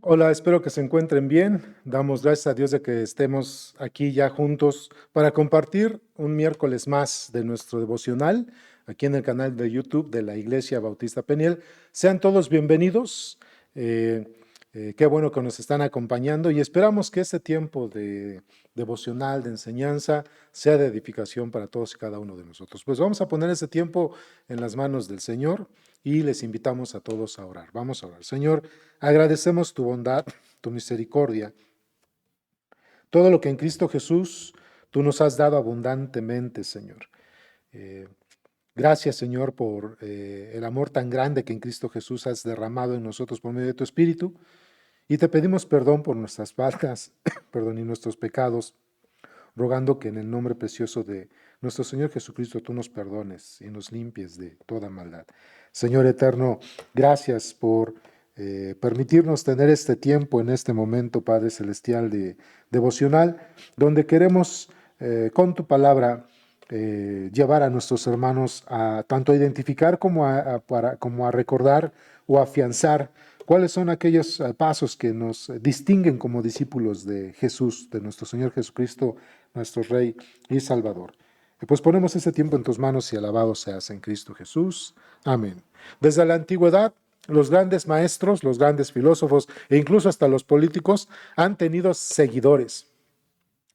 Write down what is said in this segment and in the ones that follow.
Hola, espero que se encuentren bien. Damos gracias a Dios de que estemos aquí ya juntos para compartir un miércoles más de nuestro devocional aquí en el canal de YouTube de la Iglesia Bautista Peniel. Sean todos bienvenidos. Eh, Qué bueno que nos están acompañando y esperamos que este tiempo de devocional, de enseñanza, sea de edificación para todos y cada uno de nosotros. Pues vamos a poner ese tiempo en las manos del Señor y les invitamos a todos a orar. Vamos a orar. Señor, agradecemos tu bondad, tu misericordia, todo lo que en Cristo Jesús tú nos has dado abundantemente, Señor. Eh, Gracias, Señor, por el amor tan grande que en Cristo Jesús has derramado en nosotros por medio de tu Espíritu. Y te pedimos perdón por nuestras faltas, perdón, y nuestros pecados, rogando que en el nombre precioso de nuestro Señor Jesucristo tú nos perdones y nos limpies de toda maldad. Señor eterno, gracias por permitirnos tener este tiempo en este momento, Padre Celestial, de devocional, donde queremos con tu palabra llevar a nuestros hermanos a tanto a identificar como a recordar o afianzar cuáles son aquellos pasos que nos distinguen como discípulos de Jesús, de nuestro Señor Jesucristo, nuestro Rey y Salvador. Y pues ponemos este tiempo en tus manos y alabado seas en Cristo Jesús. Amén. Desde la antigüedad, los grandes maestros, los grandes filósofos e incluso hasta los políticos han tenido seguidores.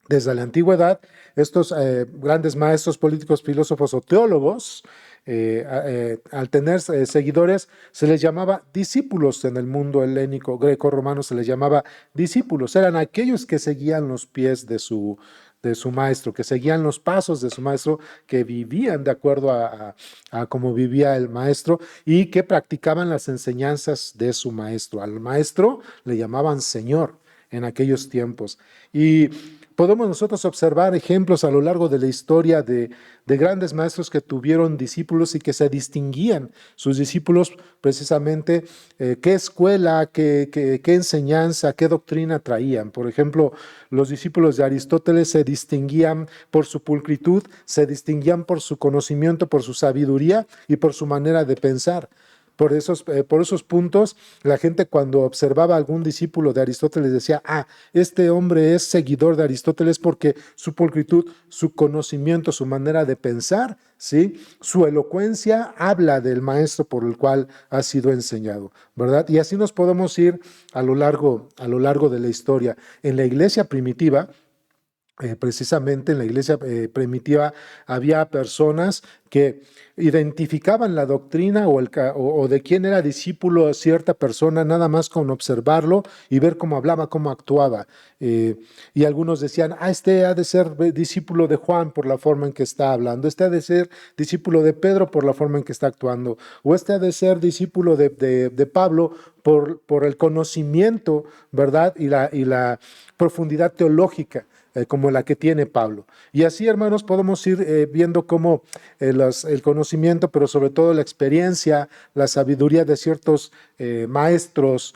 Desde la antigüedad, estos grandes maestros políticos, filósofos o teólogos, al tener seguidores, se les llamaba discípulos en el mundo helénico, greco-romano, se les llamaba discípulos. Eran aquellos que seguían los pies de su maestro, que seguían los pasos de su maestro, que vivían de acuerdo a cómo vivía el maestro y que practicaban las enseñanzas de su maestro. Al maestro le llamaban Señor en aquellos tiempos. Y podemos nosotros observar ejemplos a lo largo de la historia de grandes maestros que tuvieron discípulos y que se distinguían sus discípulos precisamente qué escuela, qué enseñanza, qué doctrina traían. Por ejemplo, los discípulos de Aristóteles se distinguían por su pulcritud, se distinguían por su conocimiento, por su sabiduría y por su manera de pensar. Por esos puntos, la gente cuando observaba a algún discípulo de Aristóteles decía, este hombre es seguidor de Aristóteles porque su pulcritud, su conocimiento, su manera de pensar, ¿sí? Su elocuencia habla del maestro por el cual ha sido enseñado, ¿verdad? Y así nos podemos ir a lo largo de la historia. En la iglesia primitiva, precisamente en la iglesia primitiva había personas que identificaban la doctrina o de quién era discípulo cierta persona nada más con observarlo y ver cómo hablaba, cómo actuaba. Y algunos decían, este ha de ser discípulo de Juan por la forma en que está hablando, este ha de ser discípulo de Pedro por la forma en que está actuando, o este ha de ser discípulo de Pablo por el conocimiento, ¿verdad? Y la profundidad teológica como la que tiene Pablo. Y así, hermanos, podemos ir viendo cómo el conocimiento, pero sobre todo la experiencia, la sabiduría de ciertos maestros,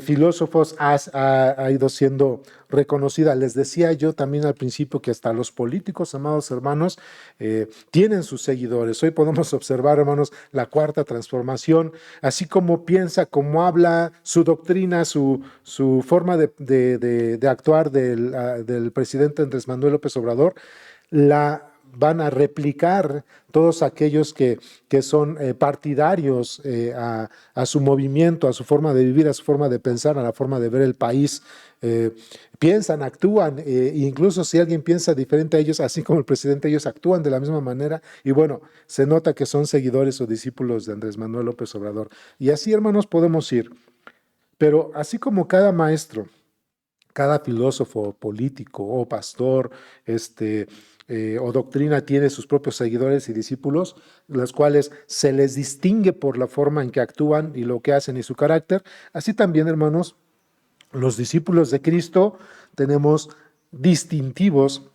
filósofos ha ido siendo reconocida. Les decía yo también al principio que hasta los políticos, amados hermanos, tienen sus seguidores. Hoy podemos observar, hermanos, la cuarta transformación, así como piensa, como habla, su doctrina, su forma de actuar del presidente Andrés Manuel López Obrador, la van a replicar todos aquellos que son partidarios a su movimiento, a su forma de vivir, a su forma de pensar, a la forma de ver el país. Piensan, actúan, incluso si alguien piensa diferente a ellos, así como el presidente, ellos actúan de la misma manera y bueno, se nota que son seguidores o discípulos de Andrés Manuel López Obrador. Y así, hermanos, podemos ir. Pero así como cada maestro, cada filósofo político o pastor o doctrina tiene sus propios seguidores y discípulos, los cuales se les distingue por la forma en que actúan y lo que hacen y su carácter. Así también, hermanos, los discípulos de Cristo tenemos distintivos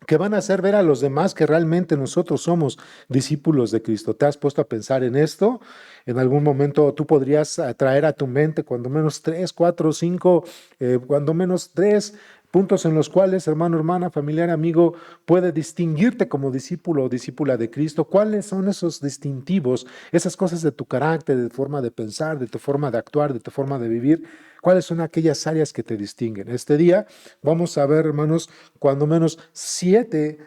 que van a hacer ver a los demás que realmente nosotros somos discípulos de Cristo. ¿Te has puesto a pensar en esto? En algún momento tú podrías traer a tu mente cuando menos tres, cuatro, cinco, cuando menos tres Puntos en los cuales, hermano, hermana, familiar, amigo, puede distinguirte como discípulo o discípula de Cristo. ¿Cuáles son esos distintivos, esas cosas de tu carácter, de tu forma de pensar, de tu forma de actuar, de tu forma de vivir? ¿Cuáles son aquellas áreas que te distinguen? Este día vamos a ver, hermanos, cuando menos 7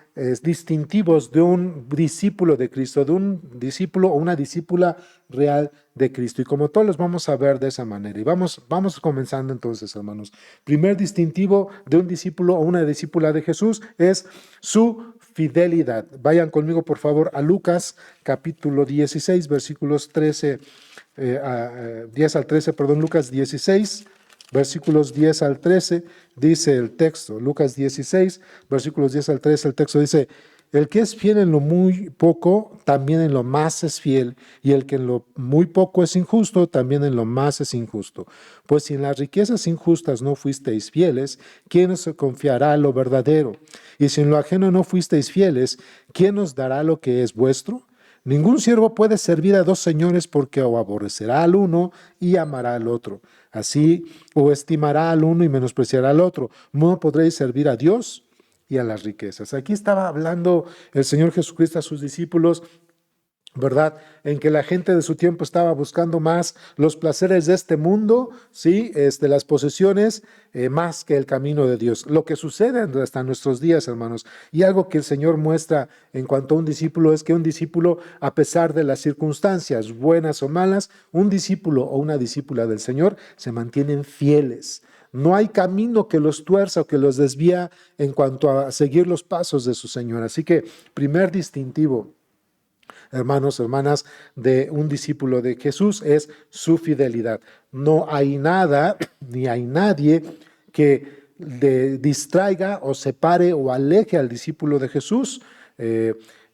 distintivos de un discípulo de Cristo, de un discípulo o una discípula real de Cristo. Y como todos los vamos a ver de esa manera. Y vamos comenzando entonces, hermanos. Primer distintivo de un discípulo o una discípula de Jesús es su fidelidad. Vayan conmigo, por favor, a Lucas capítulo 16, versículos 10 al 13, perdón, Lucas 16, versículos 10 al 13, dice el texto, Lucas 16, versículos 10 al 13, el texto dice: el que es fiel en lo muy poco, también en lo más es fiel, y el que en lo muy poco es injusto, también en lo más es injusto. Pues si en las riquezas injustas no fuisteis fieles, ¿quién os confiará lo verdadero? Y si en lo ajeno no fuisteis fieles, ¿quién os dará lo que es vuestro? Ningún siervo puede servir a dos señores, porque o aborrecerá al uno y amará al otro. Así, o estimará al uno y menospreciará al otro. No podréis servir a Dios y a las riquezas. Aquí estaba hablando el Señor Jesucristo a sus discípulos, ¿verdad? En que la gente de su tiempo estaba buscando más los placeres de este mundo, ¿sí? Las posesiones, más que el camino de Dios. Lo que sucede hasta nuestros días, hermanos, y algo que el Señor muestra en cuanto a un discípulo, es que un discípulo, a pesar de las circunstancias, buenas o malas, un discípulo o una discípula del Señor se mantienen fieles. No hay camino que los tuerza o que los desvía en cuanto a seguir los pasos de su Señor. Así que, primer distintivo, hermanos, hermanas, de un discípulo de Jesús es su fidelidad. No hay nada ni hay nadie que distraiga o separe o aleje al discípulo de Jesús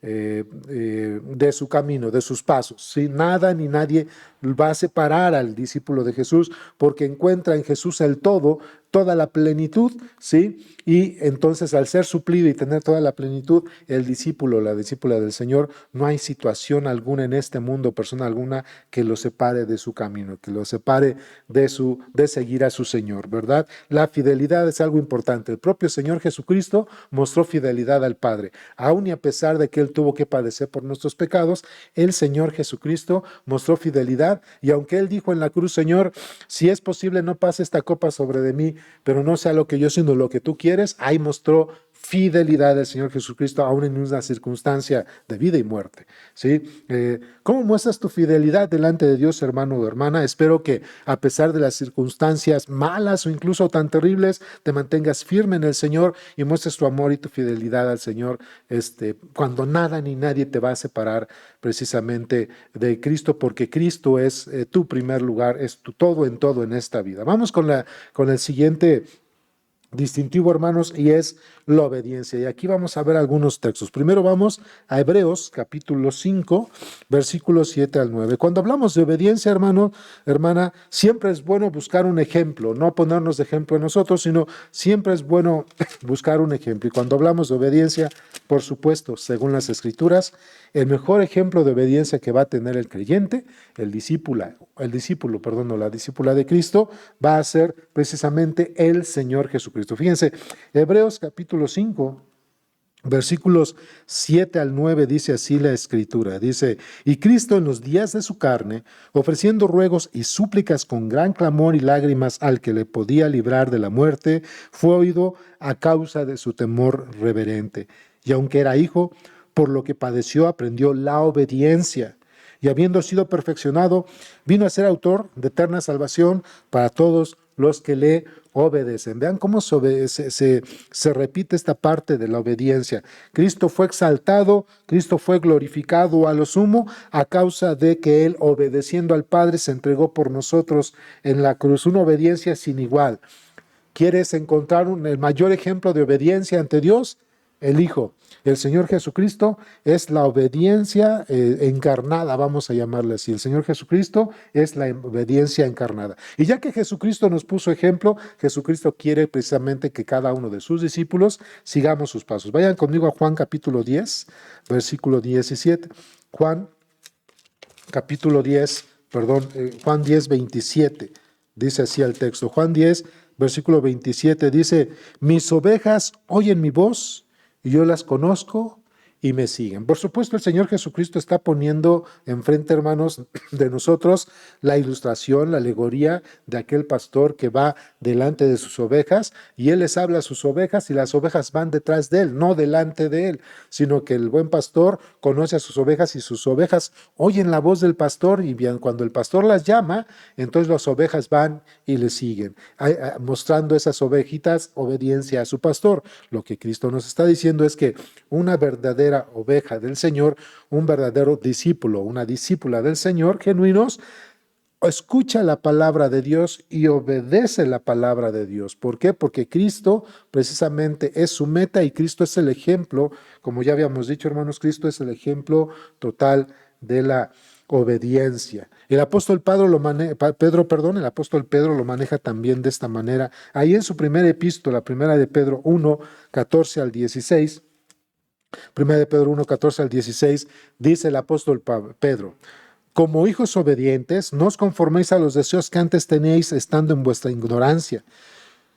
de su camino, de sus pasos. ¿Sí? Nada ni nadie va a separar al discípulo de Jesús, porque encuentra en Jesús el todo, toda la plenitud, ¿sí? Y entonces, al ser suplido y tener toda la plenitud, el discípulo, la discípula del Señor, no hay situación alguna en este mundo, persona alguna, que lo separe de su camino, que lo separe de seguir a su Señor, ¿verdad? La fidelidad es algo importante. El propio Señor Jesucristo mostró fidelidad al Padre. Aun y a pesar de que Él tuvo que padecer por nuestros pecados, el Señor Jesucristo mostró fidelidad, y aunque Él dijo en la cruz: Señor, si es posible, no pase esta copa sobre de mí, pero no sea lo que yo, sino lo que tú quieres, ahí mostró fidelidad del Señor Jesucristo, aún en una circunstancia de vida y muerte. ¿Sí? ¿Cómo muestras tu fidelidad delante de Dios, hermano o hermana? Espero que, a pesar de las circunstancias malas o incluso tan terribles, te mantengas firme en el Señor y muestres tu amor y tu fidelidad al Señor, cuando nada ni nadie te va a separar precisamente de Cristo, porque Cristo es tu primer lugar, es tu todo en esta vida. Vamos con el siguiente distintivo, hermanos, y es la obediencia. Y aquí vamos a ver algunos textos. Primero vamos a Hebreos capítulo 5, versículos 7 al 9. Cuando hablamos de obediencia, hermano, hermana, siempre es bueno buscar un ejemplo, no ponernos de ejemplo nosotros, sino siempre es bueno buscar un ejemplo. Y cuando hablamos de obediencia, por supuesto, según las Escrituras, el mejor ejemplo de obediencia que va a tener el creyente, el discípulo, perdón, o la discípula de Cristo, va a ser precisamente el Señor Jesucristo. Fíjense, Hebreos capítulo 5, versículos 7 al 9, dice así la Escritura. Dice: y Cristo, en los días de su carne, ofreciendo ruegos y súplicas con gran clamor y lágrimas al que le podía librar de la muerte, fue oído a causa de su temor reverente. Y aunque era hijo, por lo que padeció, aprendió la obediencia. Y habiendo sido perfeccionado, vino a ser autor de eterna salvación para todos los que le obedecen. Vean cómo se repite esta parte de la obediencia. Cristo fue exaltado, Cristo fue glorificado a lo sumo a causa de que Él, obedeciendo al Padre, se entregó por nosotros en la cruz. Una obediencia sin igual. ¿Quieres encontrar el mayor ejemplo de obediencia ante Dios? El Hijo. El Señor Jesucristo es la obediencia encarnada, vamos a llamarle así. El Señor Jesucristo es la obediencia encarnada. Y ya que Jesucristo nos puso ejemplo, Jesucristo quiere precisamente que cada uno de sus discípulos sigamos sus pasos. Vayan conmigo a Juan capítulo 10, versículo 17. Juan capítulo 10, Juan 10, 27. Dice así el texto. Juan 10, versículo 27, dice, mis ovejas oyen mi voz y yo las conozco y me siguen. Por supuesto, el Señor Jesucristo está poniendo enfrente, hermanos, de nosotros la ilustración, la alegoría de aquel pastor que va delante de sus ovejas y Él les habla a sus ovejas y las ovejas van detrás de Él, no delante de Él, sino que el buen pastor conoce a sus ovejas y sus ovejas oyen la voz del pastor y bien, cuando el pastor las llama, entonces las ovejas van y le siguen, mostrando esas ovejitas obediencia a su pastor. Lo que Cristo nos está diciendo es que una verdadera oveja del Señor, un verdadero discípulo, una discípula del Señor, genuinos, escucha la palabra de Dios y obedece la palabra de Dios. ¿Por qué? Porque Cristo precisamente es su meta y Cristo es el ejemplo, como ya habíamos dicho, hermanos, Cristo es el ejemplo total de la obediencia. El apóstol el apóstol Pedro lo maneja también de esta manera. Ahí en su primera epístola, primera de Pedro 1, 14 al 16, primera de Pedro 1, 14 al 16, dice el apóstol Pedro, como hijos obedientes, no os conforméis a los deseos que antes teníais estando en vuestra ignorancia,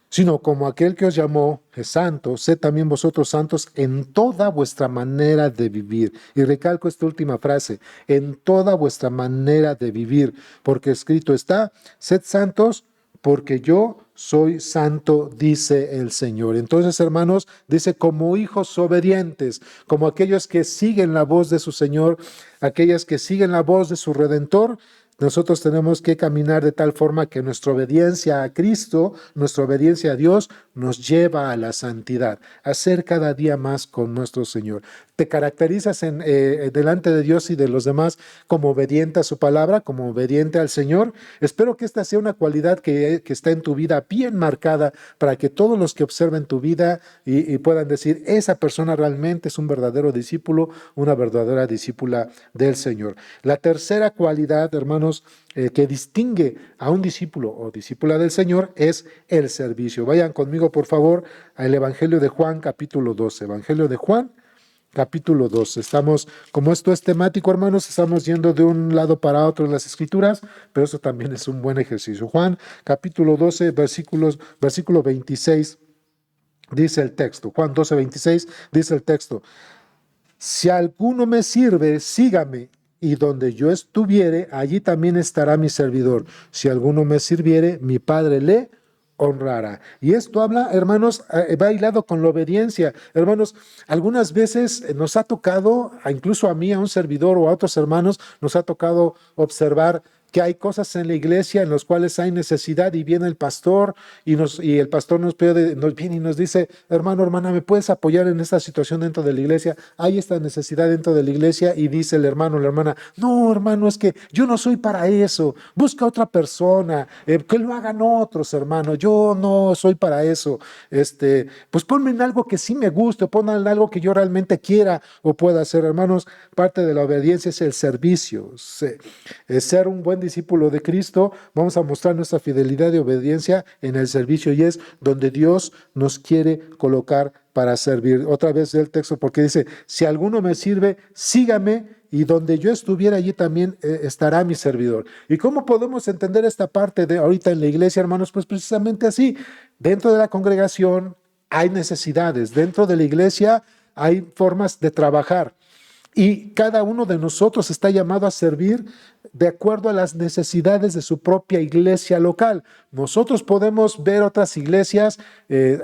sino como aquel que os llamó es santo, sed también vosotros santos en toda vuestra manera de vivir. Y recalco esta última frase, en toda vuestra manera de vivir, porque escrito está, sed santos porque yo soy santo, dice el Señor. Entonces, hermanos, dice como hijos obedientes, como aquellos que siguen la voz de su Señor, aquellas que siguen la voz de su Redentor. Nosotros tenemos que caminar de tal forma que nuestra obediencia a Cristo, nuestra obediencia a Dios, nos lleva a la santidad, a ser cada día más con nuestro Señor. ¿Te caracterizas delante de Dios y de los demás como obediente a su palabra, como obediente al Señor? Espero que esta sea una cualidad que está en tu vida bien marcada para que todos los que observen tu vida y puedan decir, esa persona realmente es un verdadero discípulo, una verdadera discípula del Señor. La tercera cualidad, hermanos, que distingue a un discípulo o discípula del Señor es el servicio. Vayan conmigo, por favor, al Evangelio de Juan, capítulo 12. Evangelio de Juan, capítulo 12. Estamos, como esto es temático, hermanos, estamos yendo de un lado para otro en las Escrituras, pero eso también es un buen ejercicio. Juan, capítulo 12, versículo 26, dice el texto. Juan 12, 26, dice el texto. Si alguno me sirve, sígame. Y donde yo estuviere, allí también estará mi servidor. Si alguno me sirviere, mi Padre le honrará. Y esto habla, hermanos, va hilado con la obediencia. Hermanos, algunas veces nos ha tocado, incluso a mí, a un servidor o a otros hermanos, nos ha tocado observar que hay cosas en la iglesia en las cuales hay necesidad y viene el pastor y el pastor nos viene y nos dice, hermano, hermana, ¿me puedes apoyar en esta situación dentro de la iglesia? Hay esta necesidad dentro de la iglesia y dice el hermano, la hermana, no, hermano, es que yo no soy para eso, busca otra persona, que lo hagan otros, hermano, yo no soy para eso, pues ponme en algo que sí me guste, ponme en algo que yo realmente quiera o pueda hacer, hermanos. Parte de la obediencia es el servicio, es ser un buen discípulo de Cristo. Vamos a mostrar nuestra fidelidad y obediencia en el servicio y es donde Dios nos quiere colocar para servir. Otra vez el texto porque dice, si alguno me sirve, sígame y donde yo estuviera allí también estará mi servidor. ¿Y cómo podemos entender esta parte de ahorita en la iglesia, hermanos? Pues precisamente así, dentro de la congregación hay necesidades, dentro de la iglesia hay formas de trabajar. Y cada uno de nosotros está llamado a servir de acuerdo a las necesidades de su propia iglesia local. Nosotros podemos ver otras iglesias,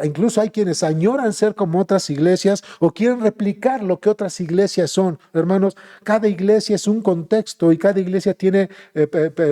incluso hay quienes añoran ser como otras iglesias o quieren replicar lo que otras iglesias son. Hermanos, cada iglesia es un contexto y cada iglesia tiene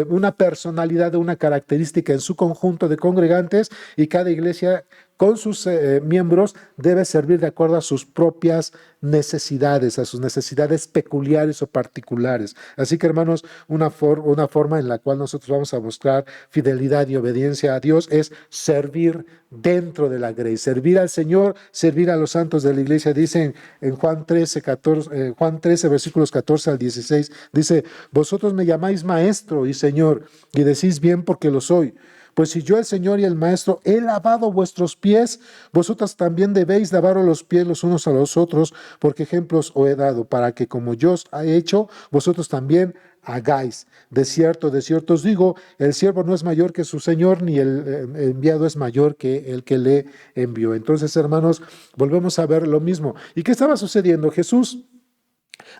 una personalidad, una característica en su conjunto de congregantes y cada iglesia con sus miembros debe servir de acuerdo a sus propias necesidades, a sus necesidades peculiares o particulares. Así que, hermanos, una forma en la cual nosotros vamos a buscar fidelidad y obediencia a Dios es servir dentro de la grey, servir al Señor, servir a los santos de la iglesia. Dicen en Juan 13, versículos 14 al 16, dice, vosotros me llamáis maestro y Señor, y decís bien porque lo soy. Pues si yo, el Señor y el Maestro, he lavado vuestros pies, vosotros también debéis lavaros los pies los unos a los otros, porque ejemplos os he dado, para que como yo os he hecho, vosotros también hagáis. De cierto os digo, el siervo no es mayor que su Señor, ni el enviado es mayor que el que le envió. Entonces, hermanos, volvemos a ver lo mismo. ¿Y qué estaba sucediendo? Jesús,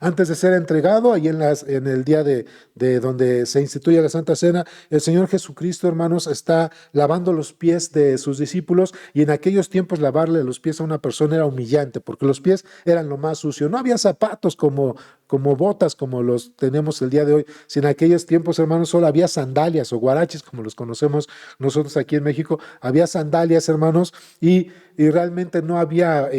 antes de ser entregado, ahí en el día de donde se instituye la Santa Cena, el Señor Jesucristo, hermanos, está lavando los pies de sus discípulos, y en aquellos tiempos lavarle los pies a una persona era humillante, porque los pies eran lo más sucio. No había zapatos como botas como los tenemos el día de hoy, sino en aquellos tiempos, hermanos, solo había sandalias o guaraches, como los conocemos nosotros aquí en México. Había sandalias, hermanos, y realmente no había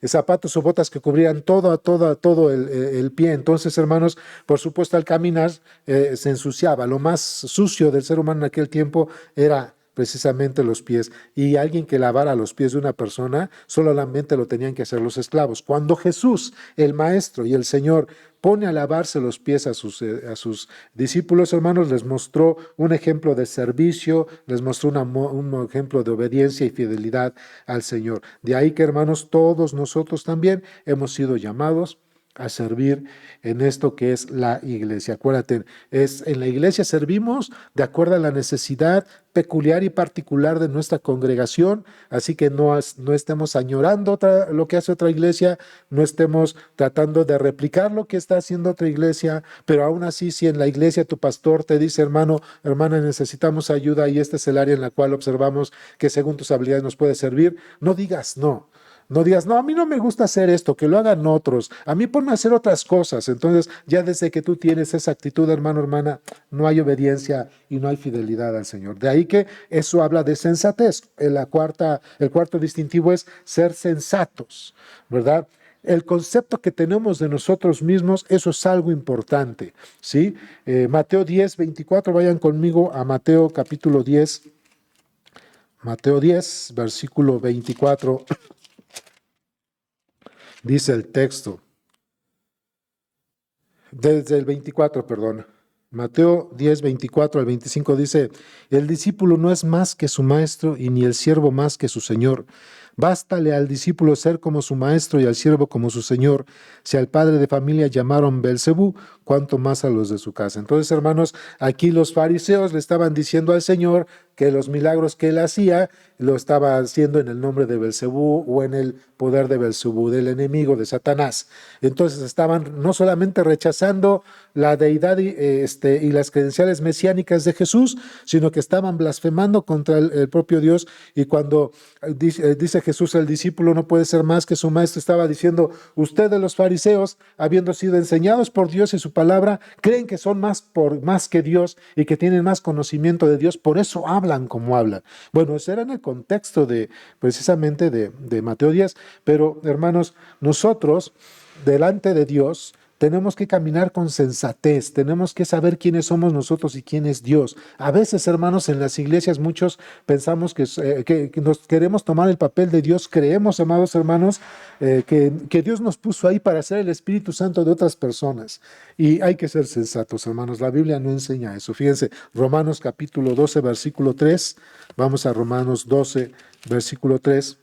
zapatos o botas que cubrieran todo el pie. Entonces, hermanos, por supuesto, al caminar se ensuciaba. Lo más sucio del ser humano en aquel tiempo era precisamente los pies, y alguien que lavara los pies de una persona solamente lo tenían que hacer los esclavos. Cuando Jesús, el Maestro y el Señor, pone a lavarse los pies a sus discípulos, hermanos, les mostró un ejemplo de servicio, les mostró un ejemplo de obediencia y fidelidad al Señor. De ahí que, hermanos, todos nosotros también hemos sido llamados a servir en esto que es la iglesia. Acuérdate, en la iglesia servimos de acuerdo a la necesidad peculiar y particular de nuestra congregación, así que no estemos añorando lo que hace otra iglesia, no estemos tratando de replicar lo que está haciendo otra iglesia, pero aún así, si en la iglesia tu pastor te dice, hermano, hermana, necesitamos ayuda y este es el área en la cual observamos que según tus habilidades nos puede servir, no digas no. No digas, no, a mí no me gusta hacer esto, que lo hagan otros. A mí ponme a hacer otras cosas. Entonces, ya desde que tú tienes esa actitud, hermano, hermana, no hay obediencia y no hay fidelidad al Señor. De ahí que eso habla de sensatez. El cuarto distintivo es ser sensatos, ¿verdad? El concepto que tenemos de nosotros mismos, eso es algo importante, ¿sí? Mateo 10, 24, vayan conmigo a Mateo capítulo 10. Mateo 10, versículo 24. Dice el texto, desde el 24, perdón. Mateo 10, 24 al 25 dice, el discípulo no es más que su maestro y ni el siervo más que su señor. Bástale al discípulo ser como su maestro y al siervo como su señor. Si al padre de familia llamaron Belcebú, cuánto más a los de su casa. Entonces, hermanos, aquí los fariseos le estaban diciendo al Señor que los milagros que él hacía lo estaba haciendo en el nombre de Belcebú o en el poder de Belcebú, del enemigo de Satanás. Entonces estaban no solamente rechazando la deidad y las credenciales mesiánicas de Jesús, sino que estaban blasfemando contra el propio Dios. Y cuando dice Jesús, el discípulo no puede ser más que su maestro, estaba diciendo, ustedes los fariseos, habiendo sido enseñados por Dios y su palabra, creen que son más que Dios y que tienen más conocimiento de Dios, por eso hablan como hablan. Bueno, ese era en el contexto precisamente de Mateo 10, pero hermanos, nosotros delante de Dios tenemos que caminar con sensatez, tenemos que saber quiénes somos nosotros y quién es Dios. A veces, hermanos, en las iglesias muchos pensamos que nos queremos tomar el papel de Dios, creemos, amados hermanos, que Dios nos puso ahí para ser el Espíritu Santo de otras personas. Y hay que ser sensatos, hermanos, la Biblia no enseña eso. Fíjense, Romanos capítulo 12, versículo 3, vamos a Romanos 12, versículo 3.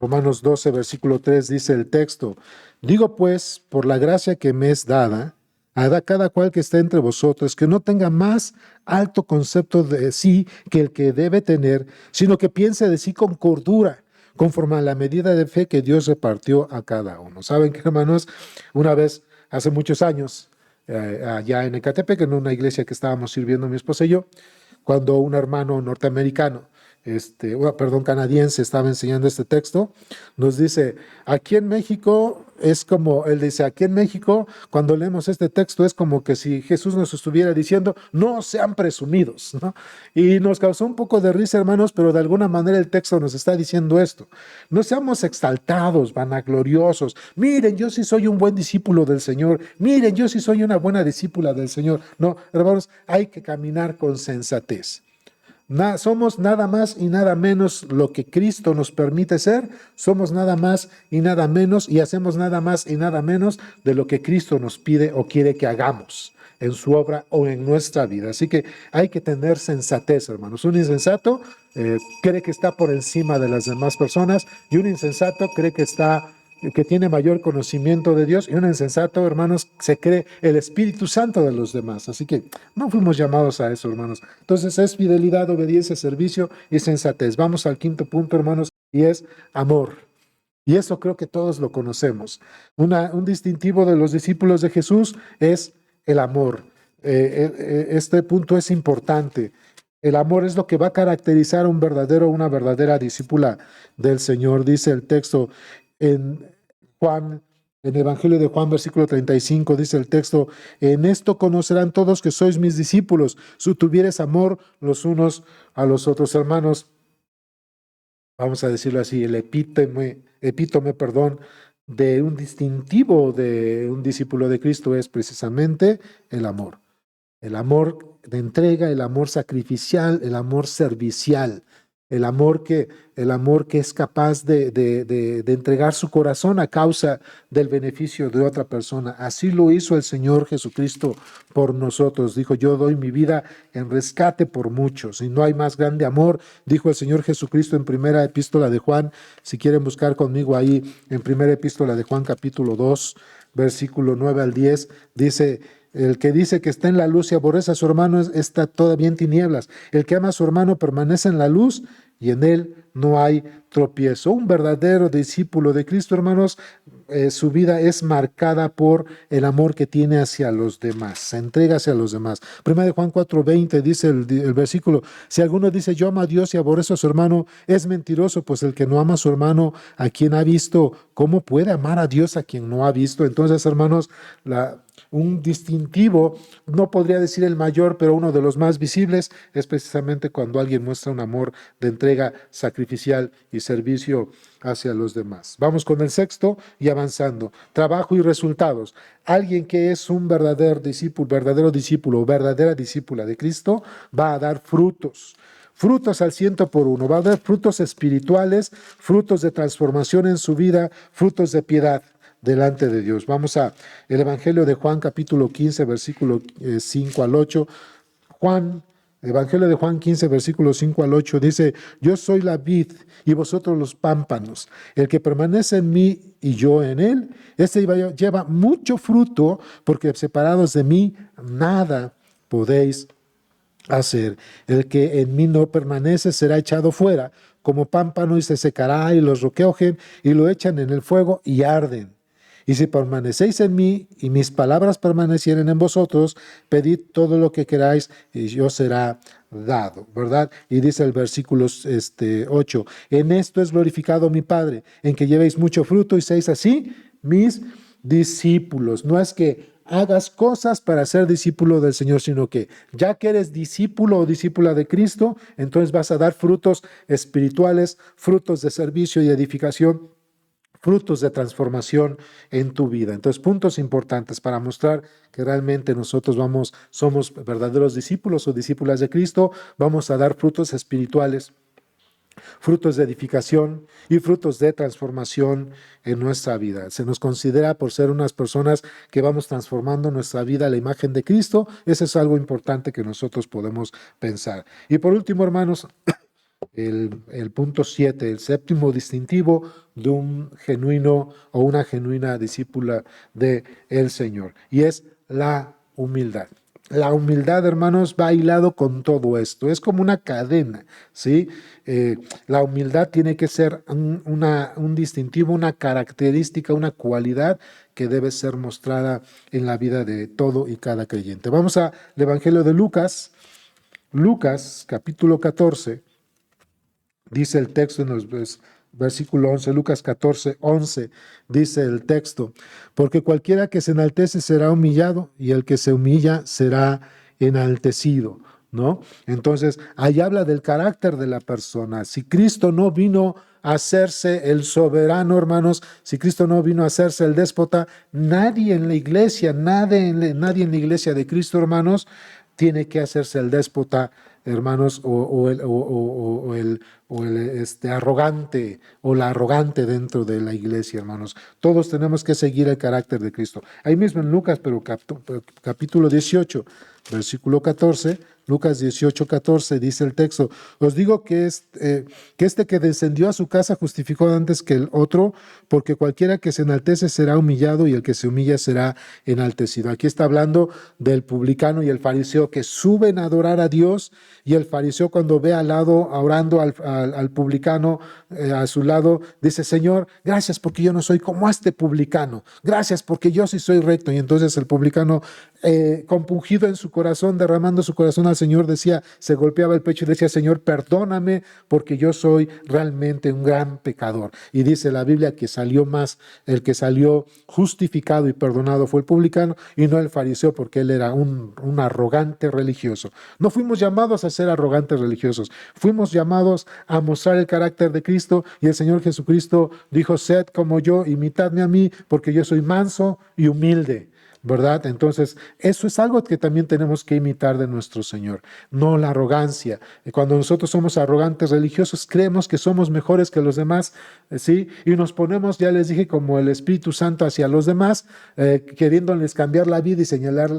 Romanos 12, versículo 3 dice el texto, digo pues, por la gracia que me es dada, a cada cual que esté entre vosotros, que no tenga más alto concepto de sí que el que debe tener, sino que piense de sí con cordura, conforme a la medida de fe que Dios repartió a cada uno. ¿Saben qué, hermanos? Una vez, hace muchos años, allá en Ecatepec, en una iglesia que estábamos sirviendo mi esposa y yo, cuando un hermano norteamericano, canadiense, estaba enseñando este texto, nos dice, aquí en México es como, él dice, aquí en México, cuando leemos este texto, es como que si Jesús nos estuviera diciendo, no sean presumidos, ¿no? Y nos causó un poco de risa, hermanos, pero de alguna manera el texto nos está diciendo esto, no seamos exaltados, vanagloriosos, miren, yo sí soy un buen discípulo del Señor, miren, yo sí soy una buena discípula del Señor. No, hermanos, hay que caminar con sensatez. Somos nada más y nada menos lo que Cristo nos permite ser, somos nada más y nada menos y hacemos nada más y nada menos de lo que Cristo nos pide o quiere que hagamos. en su obra o en nuestra vida. Así que hay que tener sensatez, hermanos. Un insensato cree que está por encima de las demás personas, y un insensato cree que tiene mayor conocimiento de Dios, y un insensato, hermanos, se cree el Espíritu Santo de los demás. Así que no fuimos llamados a eso, hermanos. Entonces es fidelidad, obediencia, servicio y sensatez. Vamos al quinto punto, hermanos, y es amor. Y eso creo que todos lo conocemos. Un distintivo de los discípulos de Jesús es el amor. Este punto es importante. El amor es lo que va a caracterizar a una verdadera discípula del Señor. Dice el texto en Juan, en el Evangelio de Juan, versículo 35, dice el texto: en esto conocerán todos que sois mis discípulos, si tuvieres amor los unos a los otros. Hermanos, vamos a decirlo así, el epítome, de un distintivo de un discípulo de Cristo es precisamente el amor. El amor de entrega, el amor sacrificial, el amor servicial, el amor que es capaz de entregar su corazón a causa del beneficio de otra persona. Así lo hizo el Señor Jesucristo por nosotros. Dijo: yo doy mi vida en rescate por muchos. Y no hay más grande amor, dijo el Señor Jesucristo en primera epístola de Juan. Si quieren buscar conmigo ahí, en primera epístola de Juan, capítulo 2, versículo 9 al 10, dice: el que dice que está en la luz y aborrece a su hermano está todavía en tinieblas. El que ama a su hermano permanece en la luz, y en él no hay tropiezo. Un verdadero discípulo de Cristo, hermanos, su vida es marcada por el amor que tiene hacia los demás, se entrega hacia los demás. Primera de Juan 4:20 dice el versículo: si alguno dice yo amo a Dios y aborrece a su hermano, es mentiroso, pues el que no ama a su hermano a quien ha visto, ¿cómo puede amar a Dios a quien no ha visto? Entonces, hermanos, un distintivo, no podría decir el mayor, pero uno de los más visibles, es precisamente cuando alguien muestra un amor de entrega sacrificial y servicio hacia los demás. Vamos con el sexto y avanzando. Trabajo y resultados. Alguien que es un verdadero discípulo o verdadera discípula de Cristo va a dar frutos. Frutos al 100 por 1. Va a dar frutos espirituales, frutos de transformación en su vida, frutos de piedad delante de Dios. Vamos a el Evangelio de Juan, capítulo 15, versículo 5 al 8. Evangelio de Juan 15, versículo 5 al 8 dice: yo soy la vid y vosotros los pámpanos. El que permanece en mí y yo en él, este lleva mucho fruto, porque separados de mí nada podéis hacer. El que en mí no permanece será echado fuera como pámpano y se secará, y los recogen y lo echan en el fuego y arden. Y si permanecéis en mí y mis palabras permanecieren en vosotros, pedid todo lo que queráis y os será dado, ¿verdad? Y dice el versículo 8, en esto es glorificado mi Padre, en que llevéis mucho fruto y seáis así mis discípulos. No es que hagas cosas para ser discípulo del Señor, sino que ya que eres discípulo o discípula de Cristo, entonces vas a dar frutos espirituales, frutos de servicio y edificación, frutos de transformación en tu vida. Entonces, puntos importantes para mostrar que realmente nosotros somos verdaderos discípulos o discípulas de Cristo. Vamos a dar frutos espirituales, frutos de edificación y frutos de transformación en nuestra vida. Se nos considera por ser unas personas que vamos transformando nuestra vida a la imagen de Cristo. Eso es algo importante que nosotros podemos pensar. Y por último, hermanos, el punto 7, el séptimo distintivo de un genuino o una genuina discípula del Señor, y es la humildad. La humildad, hermanos, va hilado con todo esto. Es como una cadena, ¿sí? La humildad tiene que ser un distintivo, una característica, una cualidad que debe ser mostrada en la vida de todo y cada creyente. Vamos al Evangelio de Lucas, capítulo 14. Dice el texto en el versículo 11, Lucas 14, 11, dice el texto: porque cualquiera que se enaltece será humillado, y el que se humilla será enaltecido, ¿no? Entonces, ahí habla del carácter de la persona. Si Cristo no vino a hacerse el soberano, hermanos, si Cristo no vino a hacerse el déspota, nadie en la iglesia de Cristo, hermanos, tiene que hacerse el déspota, hermanos, o el arrogante o la arrogante dentro de la iglesia, hermanos. Todos tenemos que seguir el carácter de Cristo. Ahí mismo en Lucas, pero capítulo 18, versículo 14, Lucas 18, 14, dice el texto: os digo que este que descendió a su casa justificó antes que el otro, porque cualquiera que se enaltece será humillado y el que se humilla será enaltecido. Aquí está hablando del publicano y el fariseo que suben a adorar a Dios, y el fariseo, cuando ve al lado orando al publicano a su lado, dice: Señor, gracias porque yo no soy como este publicano, gracias porque yo sí soy recto. Y entonces el publicano, compungido en su corazón, derramando su corazón al Señor, se golpeaba el pecho y decía: Señor, perdóname porque yo soy realmente un gran pecador. Y dice la Biblia que el que salió justificado y perdonado fue el publicano y no el fariseo, porque él era un arrogante religioso. No fuimos llamados a ser arrogantes religiosos, fuimos llamados a mostrar el carácter de Cristo, y el Señor Jesucristo dijo: sed como yo, imitadme a mí, porque yo soy manso y humilde, ¿verdad? Entonces, eso es algo que también tenemos que imitar de nuestro Señor, no la arrogancia. Cuando nosotros somos arrogantes religiosos, creemos que somos mejores que los demás, ¿sí? Y nos ponemos, ya les dije, como el Espíritu Santo hacia los demás, queriéndoles cambiar la vida y señalar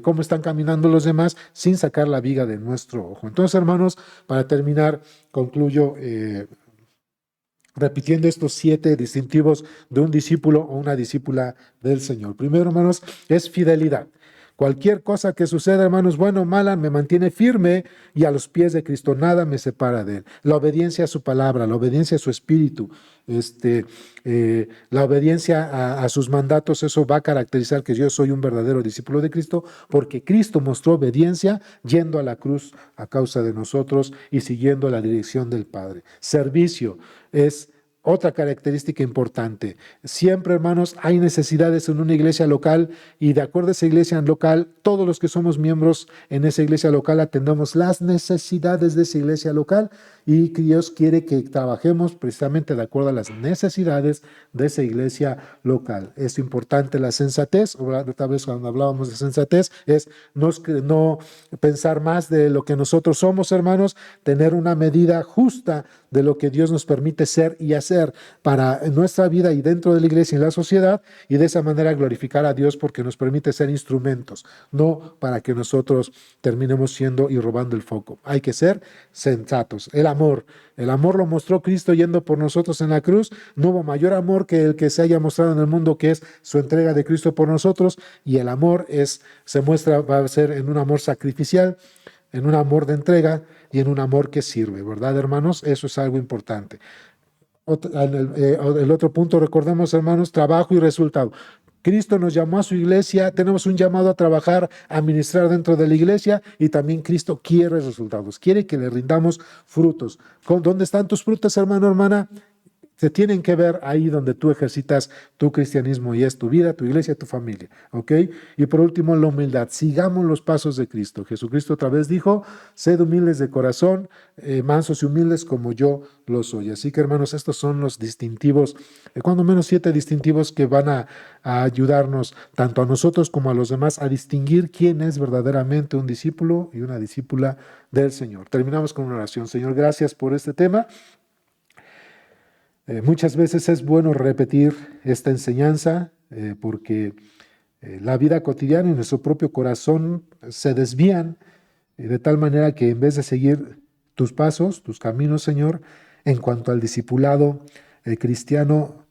cómo están caminando los demás, sin sacar la viga de nuestro ojo. Entonces, hermanos, para terminar, concluyo repitiendo estos 7 distintivos de un discípulo o una discípula del Señor. Primero, hermanos, es fidelidad. Cualquier cosa que suceda, hermanos, buena o mala, me mantiene firme y a los pies de Cristo. Nada me separa de Él. La obediencia a su palabra, la obediencia a su espíritu, la obediencia a sus mandatos, eso va a caracterizar que yo soy un verdadero discípulo de Cristo, porque Cristo mostró obediencia yendo a la cruz a causa de nosotros y siguiendo la dirección del Padre. Servicio es otra característica importante. Siempre, hermanos, hay necesidades en una iglesia local, y de acuerdo a esa iglesia local, todos los que somos miembros en esa iglesia local atendemos las necesidades de esa iglesia local, y Dios quiere que trabajemos precisamente de acuerdo a las necesidades de esa iglesia local. Es importante la sensatez. Otra vez, cuando hablábamos de sensatez, es no pensar más de lo que nosotros somos, hermanos, tener una medida justa de lo que Dios nos permite ser y hacer para nuestra vida y dentro de la iglesia y en la sociedad, y de esa manera glorificar a Dios porque nos permite ser instrumentos, no para que nosotros terminemos siendo y robando el foco. Hay que ser sensatos. El amor lo mostró Cristo yendo por nosotros en la cruz. No hubo mayor amor que el que se haya mostrado en el mundo, que es su entrega de Cristo por nosotros, y el amor va a ser en un amor sacrificial, en un amor de entrega y en un amor que sirve, ¿verdad, hermanos? Eso es algo importante. El otro punto, recordemos, hermanos, trabajo y resultado. Cristo nos llamó a su iglesia, tenemos un llamado a trabajar, a ministrar dentro de la iglesia, y también Cristo quiere resultados, quiere que le rindamos frutos. ¿Dónde están tus frutos, hermano, hermana? Se tienen que ver ahí donde tú ejercitas tu cristianismo, y es tu vida, tu iglesia, tu familia, ¿ok? Y por último, la humildad. Sigamos los pasos de Cristo. Jesucristo otra vez dijo: sed humildes de corazón, mansos y humildes como yo lo soy. Así que, hermanos, estos son los distintivos, cuando menos 7 distintivos que van a ayudarnos tanto a nosotros como a los demás a distinguir quién es verdaderamente un discípulo y una discípula del Señor. Terminamos con una oración. Señor, gracias por este tema. Muchas veces es bueno repetir esta enseñanza, porque la vida cotidiana y nuestro propio corazón se desvían, de tal manera que en vez de seguir tus pasos, tus caminos, Señor, en cuanto al discipulado cristiano,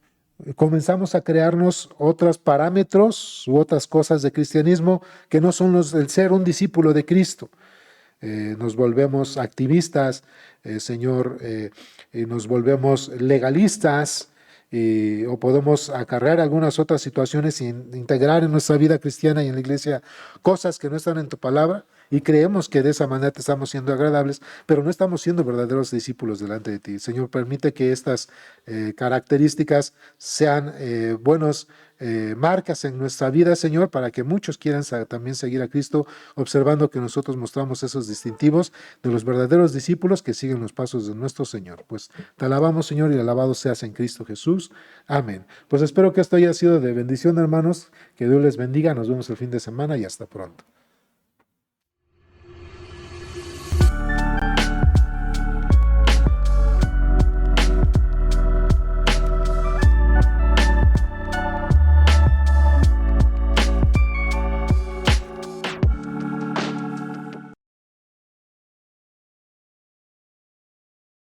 comenzamos a crearnos otros parámetros u otras cosas de cristianismo que no son los del ser un discípulo de Cristo. Nos volvemos activistas, Señor, nos volvemos legalistas, o podemos acarrear algunas otras situaciones e integrar en nuestra vida cristiana y en la iglesia cosas que no están en tu palabra, y creemos que de esa manera te estamos siendo agradables, pero no estamos siendo verdaderos discípulos delante de ti. Señor, permite que estas características sean buenos marcas en nuestra vida, Señor, para que muchos quieran también seguir a Cristo, observando que nosotros mostramos esos distintivos de los verdaderos discípulos que siguen los pasos de nuestro Señor. Pues te alabamos, Señor, y alabado seas en Cristo Jesús. Amén. Pues espero que esto haya sido de bendición, hermanos. Que Dios les bendiga. Nos vemos el fin de semana y hasta pronto.